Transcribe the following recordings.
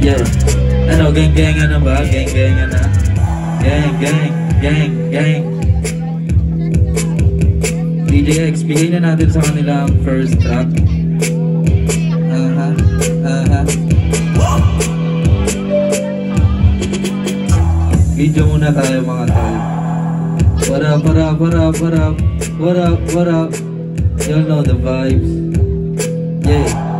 Yeah. Ano, gang ano ba? Gang ano? Gang. DJ X, bigay na natin sa kanila ang first track. Video muna tayo mga tol. What up? Y'all know the vibes. Yeah.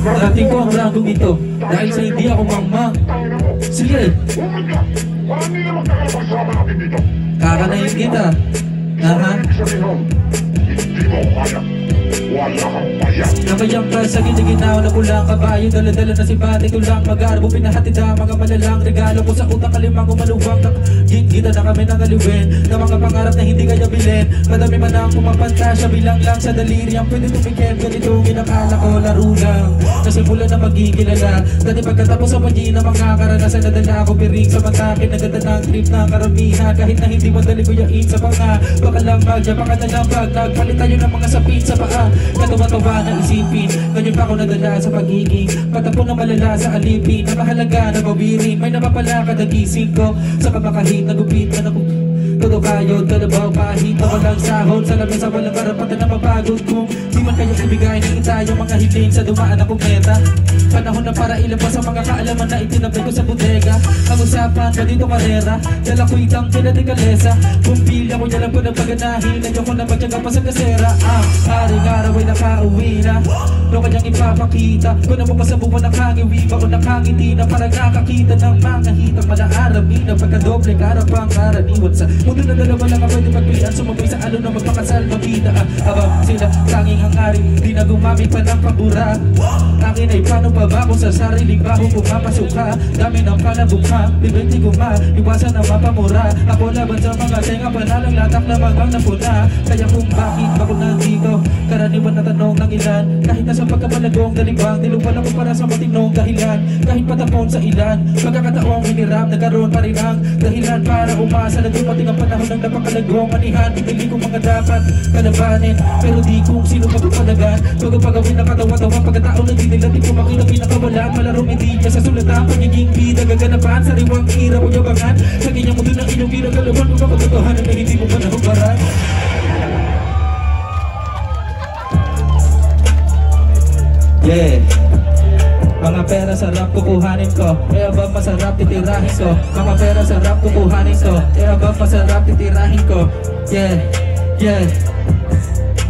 Dating ko ang rangong ito dahil sa hindi ako mangmang. Sige, kakanayin kita. Namayang ka sa giniginaw na pulang kabayo, dala-dala na si bate tulang mag-arbo, pinahatid ang mga malalang regalo ko sa utang kalimang umaluwang. Gita na kami ng aliwin na mga pangarap na hindi kaya bilhin. Madami man ang pumapantasya, bilang lang sa daliri ang pwede tumikim. Ganito ginakala ko, laro lang nasimula na maging kilala. Dati pagkatapos sa pagiging na mga karanasan, nadala ako piring sa matakin. Naganda ng trip ng karamihan kahit na hindi madali ko yain sa panga. Baka lang magya, baka na lang pag nagpalit tayo ng mga sapin sa paa. Katawa-tawa na isipin, ganyan pa ako nadala sa pagiging patapon na malala sa alipin. Na mahalaga na mawirin, may napapala kadagising ko sa kamakahit na gupit na todo kayod, kalabaw, pahit na walang sahod sa lamesa, walang karapatan na mapagod kung di man kayo ibigay ng tayo mga hiling sa dumaan akong meta. Panahon na para ilabas ang mga kaalaman na itinapay ko sa bodega. Ang usapan ba dito karera, dala ko itang kinatikalesa. Kung pilya ko dyalan ko na paganahin, ayoko na matyaga pa sa kasera. Haring araw ay nakauwi na, no kanyang ipapakita kung na mo pa sa buwan nakangiwi ba o nakangiti na parang nakakita ng mga hitang malaarami na pagkadoble karapang karaniwan sa mundo na dalawa lang ang pwede magpilian. Sumabay sa alon na magpakasal mabida. Abang sila tanging hangarin, di na gumamit pa ng pambura. Akin ay paano pa ba kung sa sariling baho pumapasok ka? Dami ng panabukha, bibenti ko ma, iwasan na mapamura. Ako laban sa mga tenga, panalang latak na magang napuna. Kaya kung bakit ako nandito, karaniwan na tanong ng ilan. Kahit nasa pagkamalagong dalibang, nilupan ako para sa matinong dahilan. Kahit patapon sa ilan, pagkakataong hinirap, nagkaroon pa rin ang dahilan para umasa na dumating ang panahon ng napakalagong anihan. Pinili kong mga dapat kalabanin, pero di kung sino magpapalagan. Pagpagawin na katawa-tawa, pagkataon na di nila di ko makita pinakawalan. Malarong medidya sa sulatan, pagiging bida gaganapan. Sariwang hirap o yabangan, sa kanyang mundo ng inyong ginagalawan. Kung kapatotohanan na hindi mo pa nahubaran. Yeah. Mga pera sa rap kukuhanin ko, kaya ba masarap titirahin ko. Mga pera sa rap kukuhanin ko, kaya ba masarap titirahin ko. Yeah.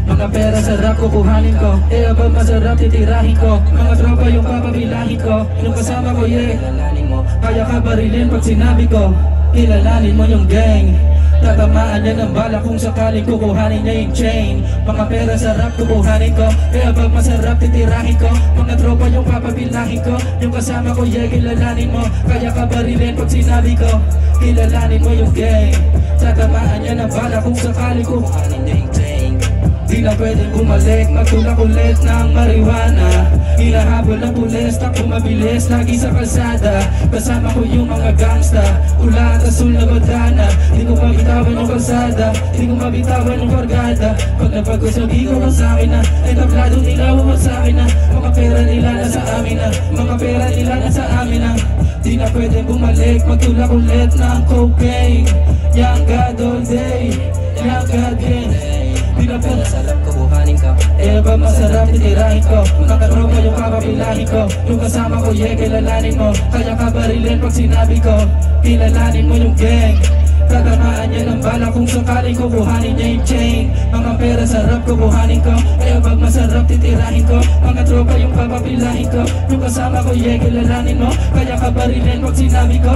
Mga pera sa rap kukuhanin ko, kaya ba masarap titirahin ko. Mga tropa yung papabilahin ko, yung kasama ko kilalanin mo. Kaya ka barilin pag sinabi ko, kilalanin mo yung gang. Tatamaan niya ng bala kung sakaling kukuhanin niya yung chain. Mga pera sa rap kukuhanin ko, kaya bang masarap titirahin ko. Mga tropa yung papabilahin ko, yung kasama ko kilalanin mo. Kaya ka barilin pag sinabi ko, kilalanin mo yung gang. Tatamaan niya ng bala kung sakaling kukuhanin niya yung chain. Di na pwedeng bumalik, magtulak ulit ng marijuana. Hinahabol ng pulis, takbo mabilis, lagi sa kalsada. Kasama ko yung mga gangsta, ula at asul na badana. Di ko mabitawan yung kalsada, di ko mabitawan yung bargada. Pag napagkusog, di ko sa akin na, ay tablado nila huwag sa akin na. Mga pera nila nasa amin na, mga pera nila nasa amin na. Di na pwedeng bumalik, magtulak ulit ng cocaine. Young God all day, young God game. Di na pwede sa lap kukuhanin ko, eh ba masarap titirahin ko. Mga tropa yung papapilahin ko, yung kasama ko kilalanin mo. Kaya ka barilin pag sinabi ko, kilalanin mo yung gang. Tatamaan niya ng bala kung sakaling kukuhanin niya yung chain. Mga pera sa rap kukuhanin ko, kaya pag masarap titirahin ko. Mga tropa yung papapilahin ko, yung kasama ko kilalanin mo. Kaya ka barilin pag sinabi ko,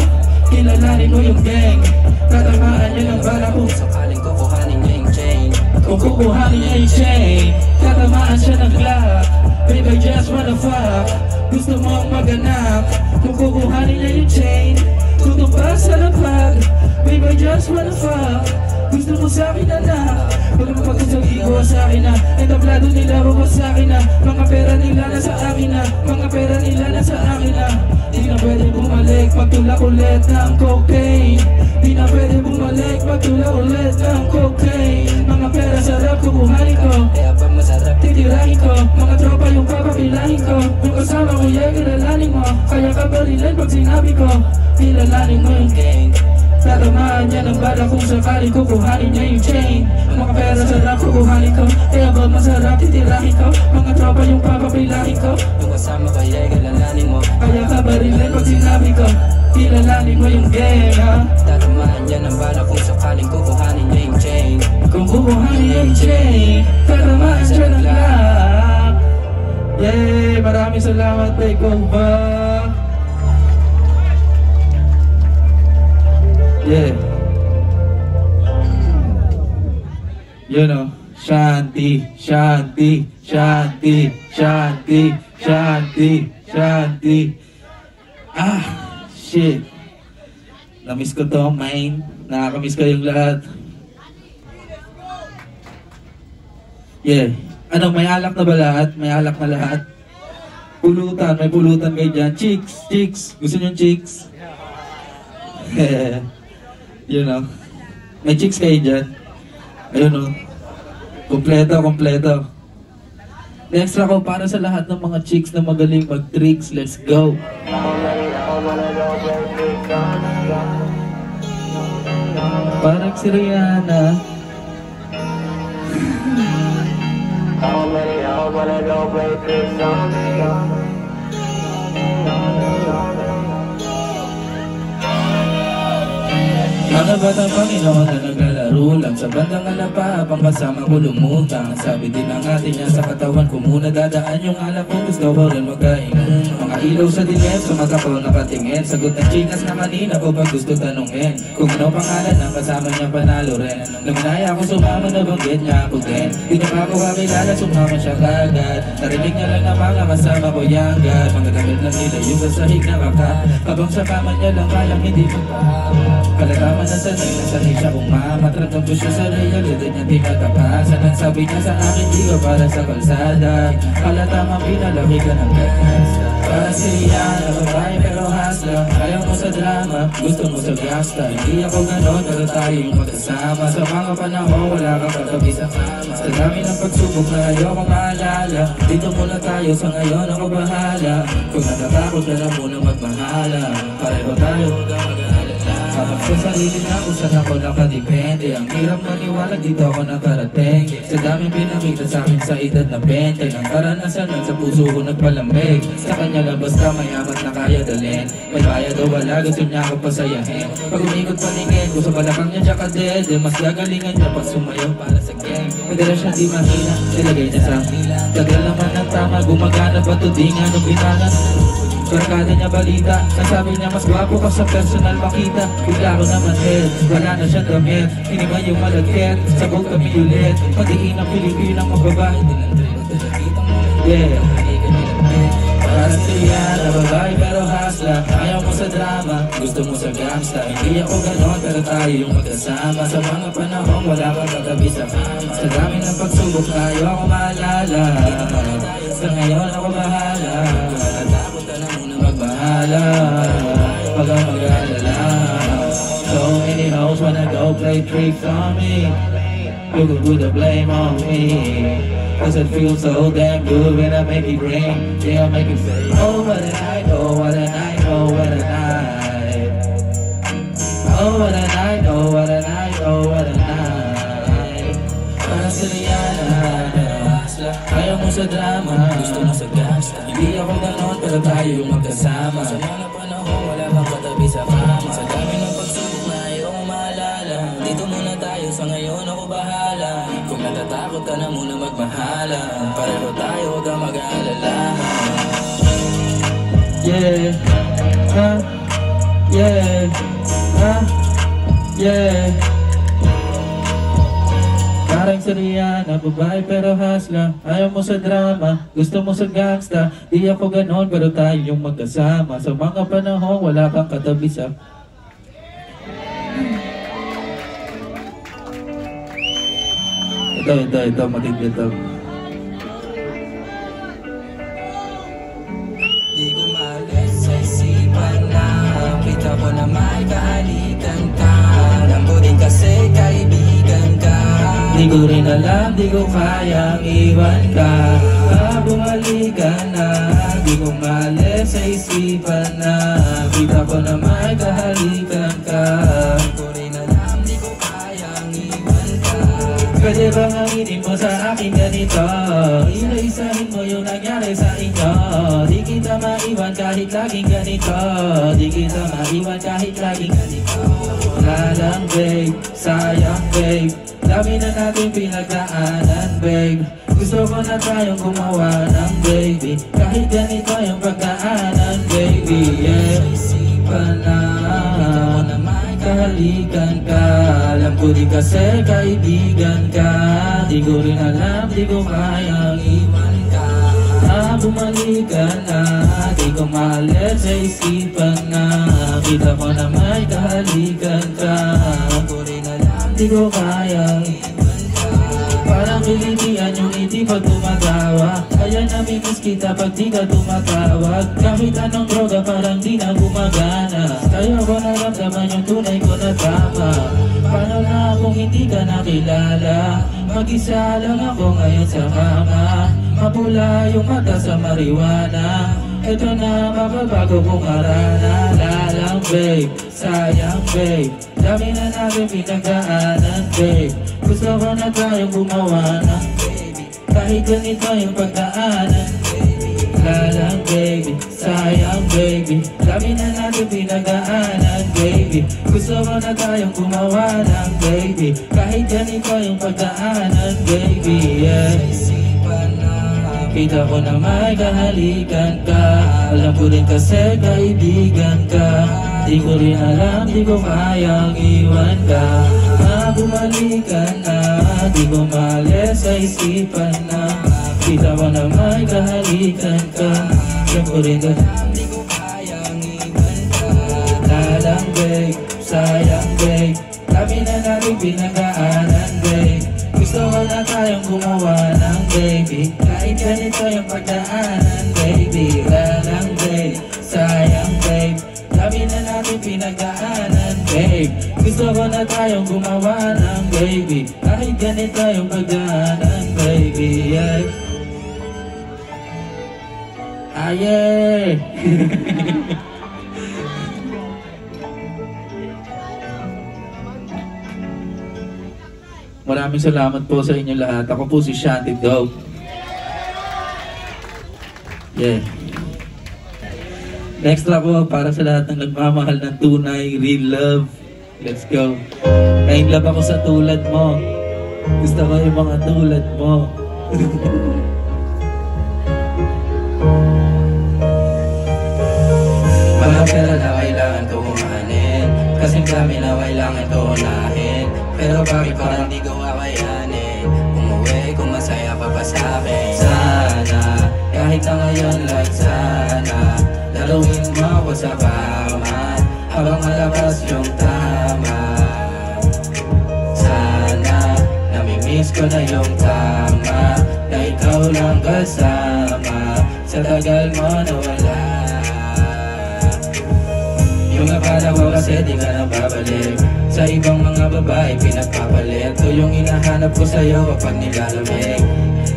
kilalanin mo yung gang. Tatamaan niya ng bala kung sakaling kukuhanin niya yung chain. Kung kukuhanin niya yung chain, tatamaan siya ng Glock. Baby, just wanna fuck, gusto mong maganap. Kung kukuhanin niya yung chain, tutumpa sa lapag. Baby, just wanna fuck, gusto mo sa'kin na na. Pag mapagkasagi ko sa'kin na, ay tablado nila huwag sa'kin na. Mga pera nila nasa akin na, mga pera nila nasa akin na. Di na pwede bumalik, magtulak ulit ng cocaine. Di na pwede bumalik, magtulak ulit ng cocaine. Mga pera sarap kukuhanin ko, kaya pa masarap titirahin ko. pag sinabi ko kilalanin mo yung gang. Tatamaan niya ng bala kung sakaling kukuhanin niya yung chain. Mga pera sa rap kukuhanin ko, kaya ba masarap titirahin ko? Mga tropa yung papapilahin ko, yung kasama ko yay kilalanin mo. Kaya ka ba rin pag sinabi ko kilalanin mo yung gang, ha? Tatamaan niya ng bala kung sakaling kukuhanin niya yung chain. Kung kukuhanin niya yung chain, tatamaan siya ng lock. Yay! Maraming salamat, take over. Yeah. You know, Shanti, Shanti, Shanti, Shanti, Shanti, Shanti. Ah, shit. Namiss ko to, main. Nakakamiss ko yung lahat. Yeah. Ano, may alak na ba lahat? May alak na lahat? Pulutan, may pulutan kayo dyan. Chicks, chicks. Gusto nyo chicks? You know, may chicks kayo dyan. Ayun o. Kompleto, kompleto. Extra ko para sa lahat ng mga chicks na magaling mag-tricks. Let's go. Parang si Rihanna. Mga batang Panginoon na naglalaro lang sa bandang alapa, habang kasama ko lumutang. Sabi din ng atin niya sa katawan ko muna dadaan yung alak ko, gusto ko rin magkainom. Mga ilaw sa dilim, sa mata ko nakatingin. Sagot ng chikas na kanina ko pag gusto tanungin kung ano pangalan ng kasama niya, panalo rin. Nung naya ako sumama, nabanggit niya ako din. Di na pa ako kakilala, sumama siya kagad. Narinig niya lang na mga kasama ko yanggat. Mga damit lang nila yung sasahig na kaka, habang sa kama niya lang kayang hindi magpahaba. Kalagaman na sanay na sanay siya umamat. Ramdam ko siya sa realidad niya tinatapasan. Ang sabi niya sa akin, di ka para sa kalsada. Kalatamang pinalaki ka ng gangsta. Para si Rihanna, babae pero hasla. Ayaw mo sa drama, gusto mo sa gangsta. Hindi ako ganon, pero tayo yung magkasama. Sa mga panahon, wala kang katabi sa kama. Sa dami ng pagsubok na ayoko maalala, dito muna tayo, sa ngayon ako bahala. Kung natatakot ka na muna magmahala, pareho tayo hanggang mag-alala. Habang sa sarili na kung saan ako nakadepende. Ang hirap maniwala, dito ako nakarating. Sa daming pinakita sa akin sa edad na 20. Ang karanasan lang sa puso ko nagpalamig. Sa kanya lang basta mayaman na kaya dalhin. May bayad o wala, gusto niya ako pasayahin. Pag umikot paningin ko sa balakang niya tsaka dede, mas gagalingan niya pag sumayaw para sa gang. Madalas siya di mahina, nilagay niya sa hila. Tagal naman ng tama, gumagana ba to di nga nung binanan. Barkada niya balita, nasabi niya mas gwapo ka sa personal makita. Bigla ko naman head, wala na siyang damit. Hiniman yung malagkit, sabog kami ulit. Patiin ang Pilipinang magbabae. Yeah. Para si Rihanna, babae pero hasla. Ayaw mo sa drama, gusto mo sa gangsta. Hindi ako ganon, pero tayo yung magkasama. Sa mga panahon, wala kang katabi sa kama. Sa dami ng pagsubok na ayaw ako maalala. Sa ngayon ako bahala. Takot ka na muna magbahala, wag kang mag-alala. So many hoes wanna go play tricks on me. You could put the blame on me, cause it feels so damn good when I make it rain. Yeah, I make it say, oh what a night, oh what a night, oh what a night. Oh what a night, oh what a night, oh what a night. Para si Rihanna, ayaw mo sa drama, gusto mo sa gangsta. Hindi ako ganon, pero tayo yung magkasama. Sa mga panahon, wala kang katabi sa kama. Sa dami ng pagsubok na ayaw mo maalala, dito muna tayo, sa ngayon ako bahala. Kung natatakot ka na muna magmahala, pareho tayo, huwag kang mag-aalala. Yeah, yeah, yeah. Parang si Rihanna, babae pero hasla. Ayaw mo sa drama, gusto mo sa gangsta. Di ako ganon, pero tayo yung magkasama. Sa mga panahon, wala kang katabi sa... Ito, matindi ito. Di ko maalis sa isipan na kita ko na may kahalikan ka. Alam ko din kasi kaibigan ka. Di ko rin alam, di ko kayang iwan ka. Bumalik ka na, di ko maalis sa isipan na kita ko na may kahalikan ka. Di ko rin alam, di ko kayang iwan ka. Pwede bang aminin mo sa akin ganito? Isa-isahin mo yung nangyari sa inyo. Di kita maiwan kahit laging ganito. Di kita maiwan kahit laging ganito. Wala lang babe, sayang babe, dami na natin pinagdaanan babe. Gusto ko na tayong gumawa ng baby, kahit ganito yung pagdaanan baby, yeah. Isipan na may kahalikan ka. Alam ko di kasi kaibigan ka. Di ko rin alam, di ko kayang iwan ka. Bumalik ka na, di ko maalis sa isipan na kita ko na may kahalikan ka. Di ko rin alam, di ko kayang iwan ka. Parang kilitian yung ngiti pag tumatawa, kaya namimiss kita pag di ka tumatawag. Kahit anong droga parang di na gumagana, kaya ko naramdaman yung tunay ko na tama. Paano na kung hindi ka nakilala? Mag-isa lang ako ngayon sa kama. Mapula yung mata sa marijuana. Ito na mababago kong arana. Lalang babe, sayang babe, dami na natin pinagdaanan babe. Gusto ko na tayong gumawa ng baby, kahit ganito yung pagdaanan baby. Lalang baby, sayang baby, dami na natin pinagdaanan baby. Gusto ko na tayong gumawa ng baby, kahit ganito yung pagdaanan baby, yeah. Kita ko na may kahalikan ka. Alam ko rin kasi kaibigan ka. Di ko rin alam, di ko kayang iwan ka. Bumalik ka na, di ko maalis sa isipan na kita ko na may kahalikan ka. Alam ko rin alam, di ko kayang iwan ka. Lalang babe, sayang babe, dami na natin pinagdaanan babe. Gusto ko na tayong gumawa ng baby, kahit ganito yung pagdaanan baby. Lalang babe, sayang babe, dami na natin pinagdaanan babe. Gusto ko na tayong gumawa ng baby, kahit ganito yung pagdaanan baby, yeah. Aye. Maraming salamat po sa inyo lahat. Ako po si Shanty Dog. Yeah. Next na po para sa lahat ng nagmamahal ng tunay, real love. Let's go. Ngayon love ako sa tulad mo. Gusto ko yung mga tulad mo. Mga pera na kailangan ko kumanin, kasing dami na kailangan ko unahin. Pero bakit parang di ko kakayanin? Umuwi kung masaya pa pa sa'kin. Sana, kahit na ngayon lang sana, laruin mo ako sa kama habang malabas yung tama. Sana, namimiss ko na yung tama, na ikaw lang kasama sa tagal mo na wala. Yung akala ko kasi di ka na babalik, sa ibang mga babae pinagpapalit. O yung hinahanap ko sa'yo kapag nilalamig,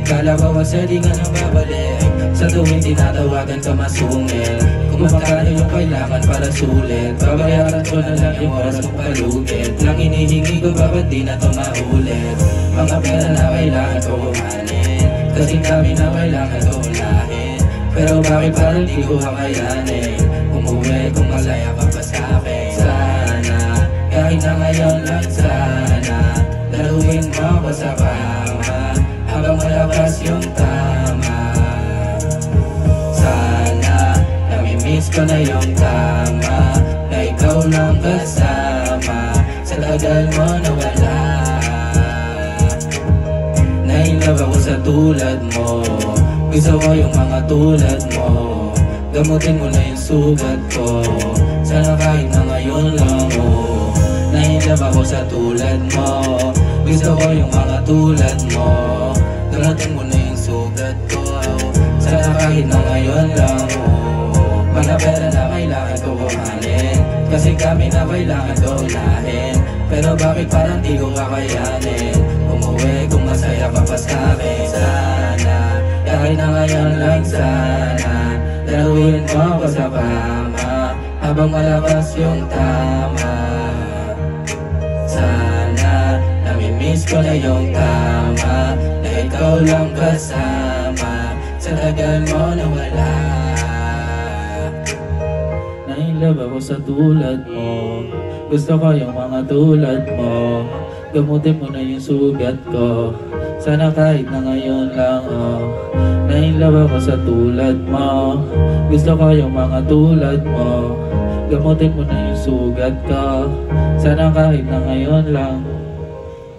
kala ko kasi di ka na babalik, sa tuwing tinatawagan ka masungil. Kung magkano yung kailangan para sulit, babayaran ko na lang yung oras kong palugit. Lang hinihingi ko bakit di na to maulit. Mga pera na kailangan ko kuhanin, kasi kami na kailangan ko ulahin. Pero bakit parang di ko kakayanin? Umuwi kung masaya ka pa sa'kin. Sana, kahit na ngayon lang sana, laruin mo ako sa kama habang malabas yung tama. Sana, namimiss ko na yung tama, na ikaw lang kasama sa tagal mo na wala. Nainlove ako sa tulad mo, gusto ko yung mga tulad mo. Gamutin mo na yung sugat ko, sana kahit na ngayon lang mo. Nainlove ako sa tulad mo, gusto ko yung mga tulad mo. Gamutin mo na yung sugat ko, sana kahit na ngayon lang mo. Mga pera na kailangan ko kuhanin, kasi kami na kailangan ko unahin. Pero bakit parang di ko kakayanin? Umuwi wala ka pa sa'kin. Sana, kahit na ngayon lang sana, laruin mo ko sa kama habang malabas yung tama. Sana, namimiss ko na yung tama na ikaw lang kasama sa tagal mo na wala. Nainlove ako sa tulad mo, gusto ko yung mga tulad mo. Gamutin mo na yung sugat ko, sana kahit na ngayon lang Nainlove ako sa tulad mo, gusto ko yung mga tulad mo. Gamutin mo na yung sugat ko, sana kahit na ngayon lang.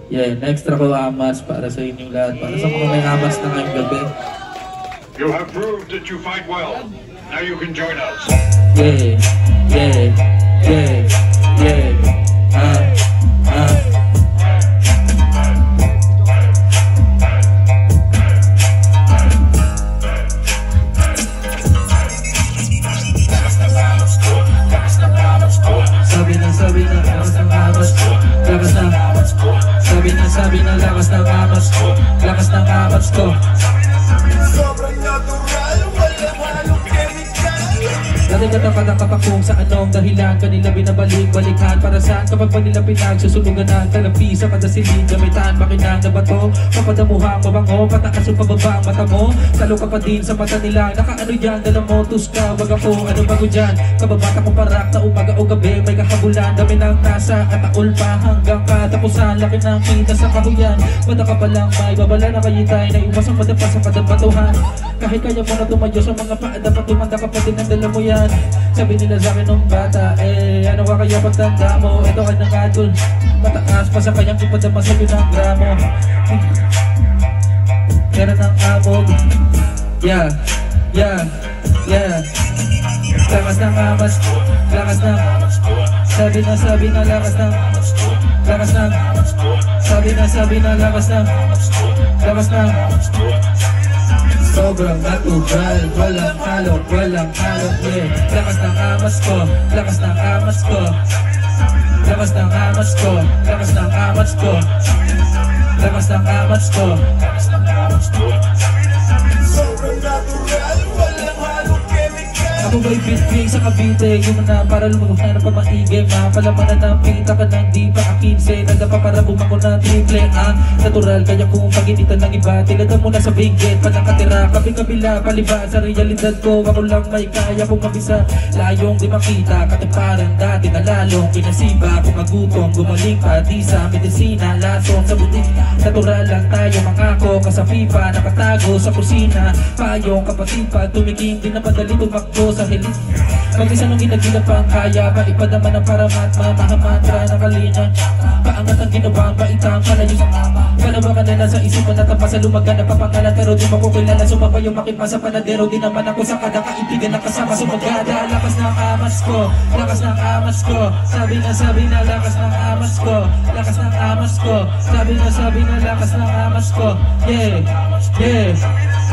Yeah, extra ko amas para sa inyong lahat, para sa mga may amas na ngayong gabi. You have proved that you fight well. Now you can join us. Yeah, yeah, yeah, yeah. Sabi na, lakas ng amas ko. Lakas ng sabi na, lakas ng amas ko. Lakas ng amas ko. Sobrang natural, walang halong chemical. Dati katang-katang pa kung sa anong dahilan kanila binabalik-balikan. Para saan kapag pa nila pinagsusunugan ng kalapisa kada silid gamitan makinang na bato. Papadamuhang mabango, pataas yung pababa ang mata mo. Talo ka pa din sa mata nila, nakaano yan, dala mo, tuska, wag ako, ano bago dyan. Kababata ko parak na umaga o gabi, may kahabulan, dami ng nasa at taol pa hanggang katapusan. Laki ng kita sa kahuyan, mata ka pa lang may babala na kayitay na iwas ang madapa sa kadabatuhan. Kahit kaya mo na tumayo sa mga paa, dapat tumanda ka pa din ang dala mo yan. Sabi nila sa akin nung bata, ano ka kaya pagtanda mo? Ito ay nangatol, mataas pa sa kanyang ipadama sa gramo. Kera ng amog, yeah, yeah, yeah. Lakas ng amas, lakas ng sabi na lakas ng lakas ng sabi na lakas ng sobrang natural, walang halo, yeah. Lakas ng amas ko, lakas ng amas ko. Lakas ng amas ko, lakas ng amas ko. Lakas ng amas ko. Sobrang natural, walang halong chemical. Ako ba'y bitbing sa Cavite, yung na para lumughan na pa maigay. Mapalamanan ng pita ka ng di pa 15. Nanda pa para bumako ng triple natural kaya kung paginitan ng iba. Tiladan mo na sa bigget, panakatira kabi-kabila, paliba sa realidad ko. Ako lang may kaya kong mabisa, layong di makita. Katiparan dati na lalong pinasiba. Kung magutom, gumaling pa di sa medisina. Lasong sa butik, natural lang tayo mangako. Kasapipa, nakatago sa kusina. Payong kapatid pa, tumiking din na padali tumakbo sa hilit. Mag-isa nung ginagila pang kaya, maipadaman ang paramat, mamahamantra na kalina. Paangat ang ginawa, baitang palayo sa mama. Kalabakan na nasa isipan at tapasa lumagan na papangalan. Pero di mo ko kilala, sumabay yung makipasa panadero. Di naman ako sa kada kaibigan na kasama sumagada. Lakas ng amas ko, lakas ng amas ko. Sabi na lakas ng amas ko. Lakas ng amas ko, sabi na lakas ng amas ko. Yeah, yeah,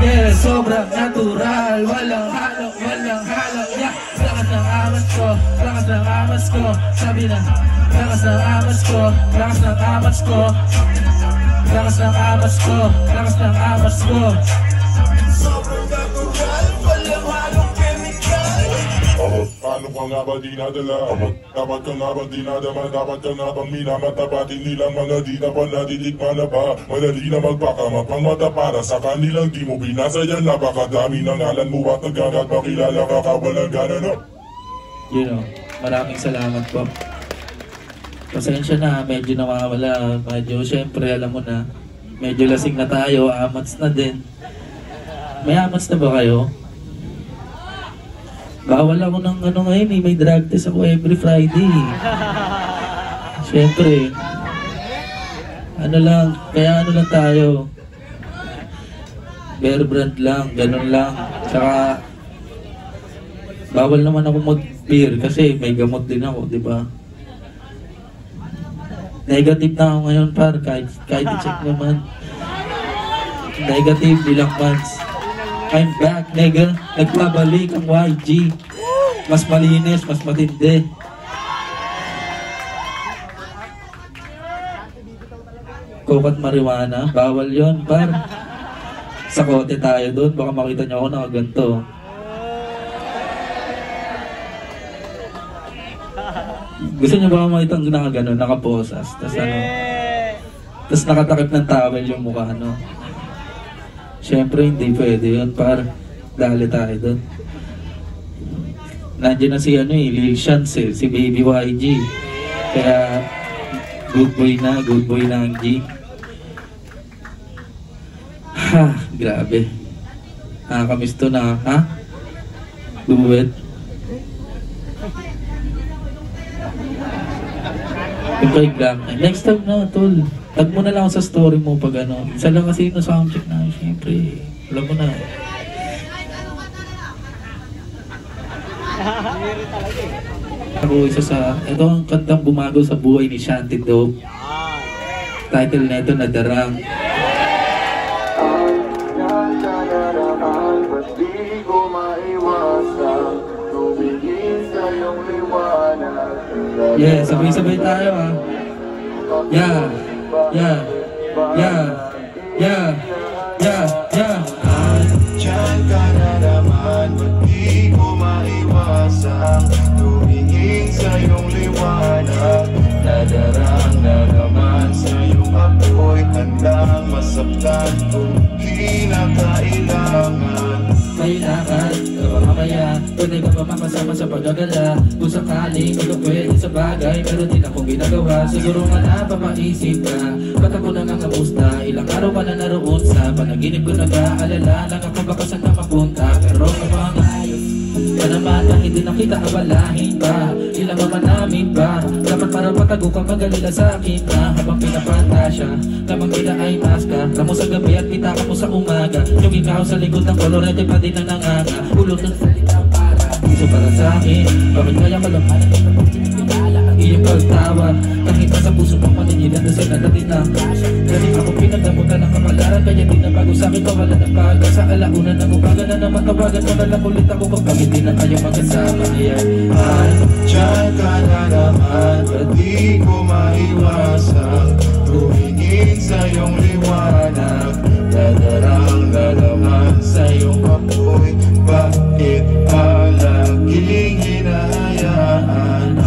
yeah. Sobrang natural, walang halo, yeah. Lakas ng amas ko, lakas ng amas ko. Sabi na lakas ng amas ko, lakas ng amas ko. Lakas ng amas ko, lakas ng amas ko. Sobrang natural, walang halong chemical. Paano ka nga ba di nadala? Dapat ka nga ba di nadama? Dapat ka nga bang minamatapatin nilang mga di na pa natitikman na ba? Madali na magpakamang pangmata para sa kanilang di mo binasayan. Napakadami ng ngalan mo at nagkagat makilala ka kawalang gana na. Maraming salamat po. Pasensya na, medyo nawawala. Medyo, syempre, alam mo na, medyo lasing na tayo, amats na din. May amats na ba kayo? Bawal ako ng ngayon eh, may drug test ako every Friday. Syempre, kaya ano lang tayo. Bear brand lang, ganun lang. Tsaka, bawal naman ako mag-beer kasi may gamot din ako, di ba? Negative na ako ngayon par, kahit i-check naman. Negative, ilang months. I'm back, nigga. Nagbabalik ang YG. Mas malinis, mas matindi. coke at marijuana, bawal yon par. Sa kote tayo doon, baka makita niyo ako nakaganto. Gusto niyo ba makita ang nakaganon, nakaposas, tas ano, tas nakatakip ng towel yung mukha, no? Siyempre hindi pwede yun par, dali tayo doon. Nandiyan na si ano Lil Shans si Baby YG. Kaya good boy na ang G. Ha, grabe. Nakakamiss to na, ha? Duet. Yung lang. Next time na, tol. Tag mo na lang sa story mo pag ano. Isa lang kasi yung soundcheck na, syempre. Alam mo na. Ako isa sa, ito ang kantang bumago sa buhay ni Shanty Dope. Title na ito, Nadarang. Yeah, sabay-sabay tayo ah. Yeah, yeah, yeah, yeah, yeah, yeah. Diyan ka na naman, ba't di ko maiwasang tumingin sa iyong liwanag? Nadarang na naman sa iyong apoy, handang masaktan kung kinakailangan. May lakad, mamaya, pwede ka pa makasama sa pagagala. Kung sakaling pwede sa bagay, pero di na akong ginagawa. Siguro nga napapaisip ka, ba't ako na nga kamusta? Ilang araw ka na naroon sa panaginip ko, nag-aalala lang ako baka saan na mapunta. Pero kapangayos ka naman na hindi na kita kabalahin ba? Ilang naman namin ba? Dapat para patago ka magalila sa akin na habang pinapantasya kapag kita ay maska. Kamo sa gabi at kita ka mo sa umaga. Yung ikaw sa likod ng kolorete pa din ang nanganga. Ulog ng salita para iso para sa akin. Bakit kaya malampanan yung pagkakilala ang iyong pagtawa? Kahit sa puso pang maninilan na sila natin ang kasya. Dali ako pinagdamutan ng kapalaran, kaya di na bago sa akin kawala ng baga. Sa alaunan ng umaga na naman tawagan mo na lang ulit ako kung bakit di na kayo magkasama. Ay, diyan ka na naman, ba't di ko maiwasang tumingin sa iyong liwanag? Nadarang na naman sa iyong apoy, bakit palaging hinahayaan?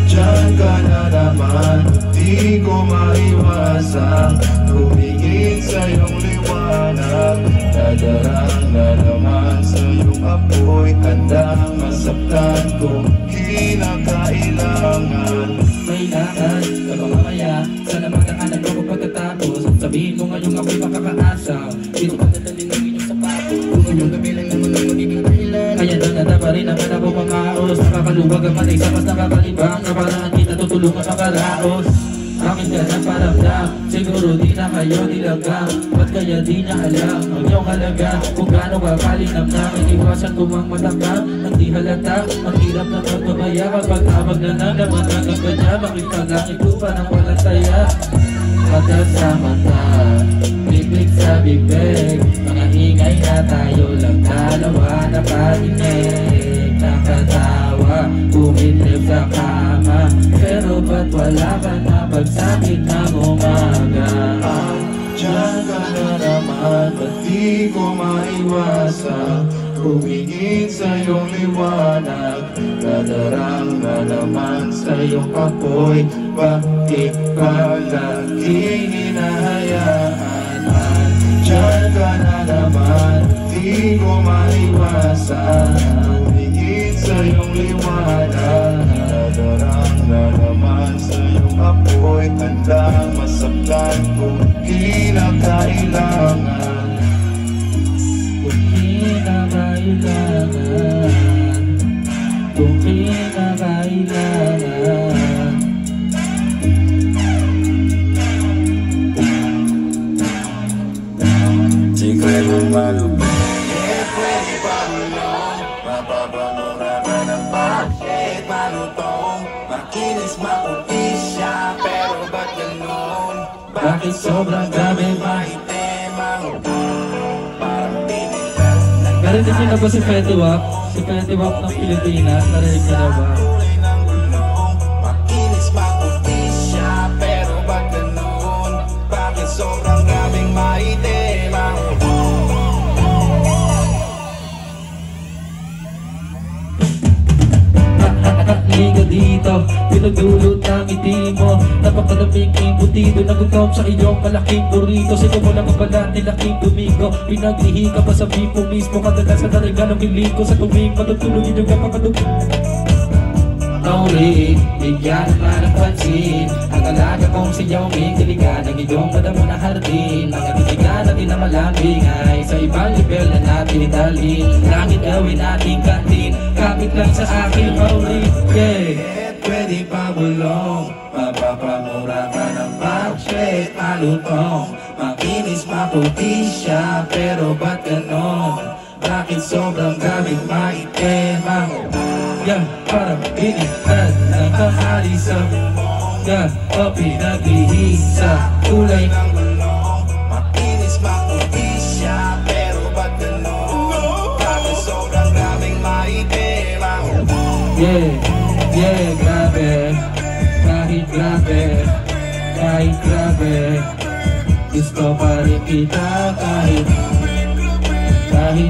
Diyan ka na naman, di ko maiwasang tumingin sa iyong liwanag. Nadarang na naman sa iyong apoy, handang masaktan kung kinakailangan. May lakad, kapag mamaya, sana magkaanak ako pagkatapos. Sabihin mo ngayong ako'y makakaasa. Dito ka dadalhin ng inyong sapato. Kung inyong gabilang naman ang magiging dahilan. Kaya nanada pa rin naman ako makaos. Nakakaluwag ang matay sa mas nakakalibang. Naparaan kita tutulungan makaraos. Bakit ka naparamdam? Siguro di na kayo nilagang. Ba't kaya di na alam ang iyong halaga? Kung gaano ka kalinamnam, iwasan ko mang matakam. Ang di halata, ang hirap na magpamaya. Kapag tawag na naman ang kanya, makita lang ito pa ng walang saya. Mata sa mata, bibig sa bibig, mga ingay na tayo lang dalawa. Nakadinig, nakatawa, kumilip sa kama. Pero ba't wala ka na pagsakit ng umaga? Diyan ka na naman, ba't di ko maiwasan tumingin sa iyong liwanag? Nadarang na naman sa iyong apoy, bakit palaging hinahayaan? Diyan ka na naman, di ko maiwasan tumingin sa iyong liwanag. Nadarang na naman sa iyong apoy, handang masaktan kung kinakailangan. Kung kinakailangan, kung kinakailangan. Sikretong malupit, pwede pa mulong, mapapamura ka ng bakit malutong. Makinis maputi siya, pero ba't ganun? Bakit sobrang gabi ba? Maitim ang parang tinilas. Narinig niyo na ba si Fetty Wap? Si Fetty Wap ng Pilipinas, narinig niyo na ba? Kulay ng gulong, makinis maputi siya, pero ba't ganun? Bakit maitim ang Liga dito, pinagdulot ng ngiti mo. Napakalamig imputido, nagutom sa iyong malaking burrito. Sino mo lang ang balat nilaking domingo. Pinaglihi ka pa sa bipo mismo. Kadalasan na regalong hiling ko sa tuwing matutulog inyong napakadugin. Mauri, bigyan naman ng pansin. Ang alaga kong si Yao Ming, diligan ang iyong madamo na hardin. Mga titigan natin na malambing ay sa ibang level na natin italin. Langit gawin ating kantin, kapit lang sa aking Mauri. Yeah, pwede pa bulong, mapapamura ka ng pag-shake, malutong. Makinis maputi siya, pero ba't ganon? Bakit sobrang gamit maitim ang yeah, parang pinitad ng tanghali sa yeah, o pinaglihi sa kulay ng gulong. Makinis maputi siya, pero ba't ganon? Bakit sobrang daming maitim ang yeah, yeah, grabe. Kahit grabe, kahit grabe, gusto pa rin kita kahit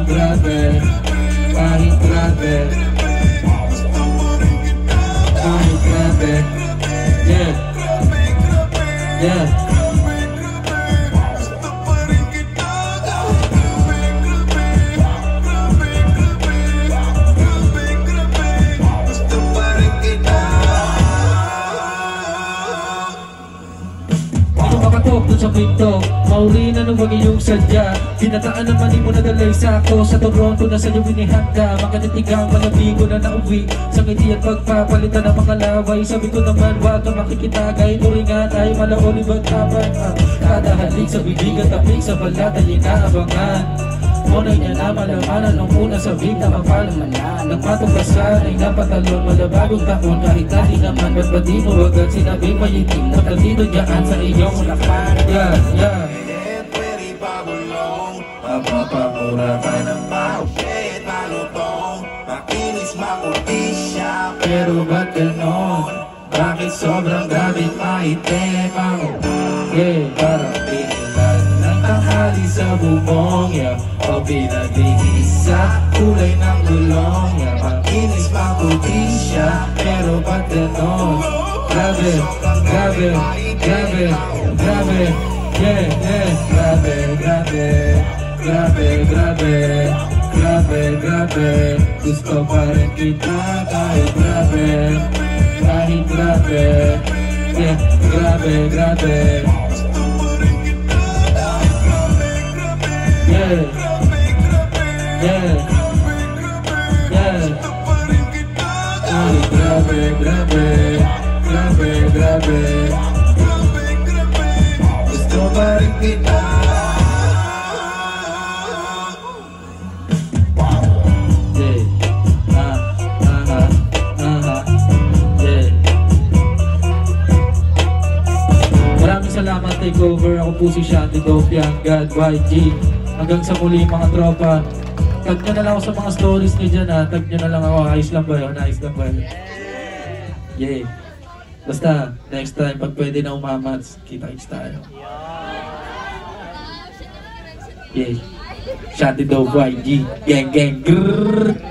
grabe, kahit grabe, kahit grabe, yeah, yeah. Dun sa pinto, Mauri na nung wag iyong sadya. Pinataan naman di mo nadalay sa ako. Sa Toronto na sa'yo binihanda. Makanitigang malabigo na nauwi. Sa ngiti at pagpapalitan ng mga laway. Sabi ko naman wag ka makikitagay. Turingan ay malaolib at tapan. Kada halik sa bibig at tapik sa balat ay inaabangan. Monay niya na malamanan nung una sa bigla mapalamanan. Nagpatuklasan ay napatalon malabagong taon. Kahit dati naman ba't ba di mo agad sinabing mayitim na platito dyan sa iyong lakan. Yeah, yeah. Pwede pa bulong, mapapamura ka ng pag-shake, malutong. Makinis maputi siya, Pero ba't ganon? Bakit sobrang gamit maitim ang yeah, parang pinilad ng tanghali sa bubong yeah, o pinaglihi sa kulay ng gulong yeah, makinis maputi siya, pero ba't ganon? Grabe, grabe, grabe, grabe, yeah, yeah, grabe, grabe, grabe, grabe, grabe, grabe, gusto pa rin kita kahit grabe, kahit grabe, yeah, grabe, grabe, yeah, yeah, yeah, kahit grabe, grabe, grabe, grabe, gusto pa rin kita. Salamat takeover, ako po si Shanty Dopian, God, YG. Hanggang sa muli mga tropa. Tag nyo na lang ako sa mga stories nyo dyan ha. Tag nyo na lang ako, ayos lang ba yun? Ayos lang ba yun? Yeah. Basta, next time, pag pwede na umamats, kita-kits tayo. Yeah. Shanty Dope, YG. Gang, gang, grrrr.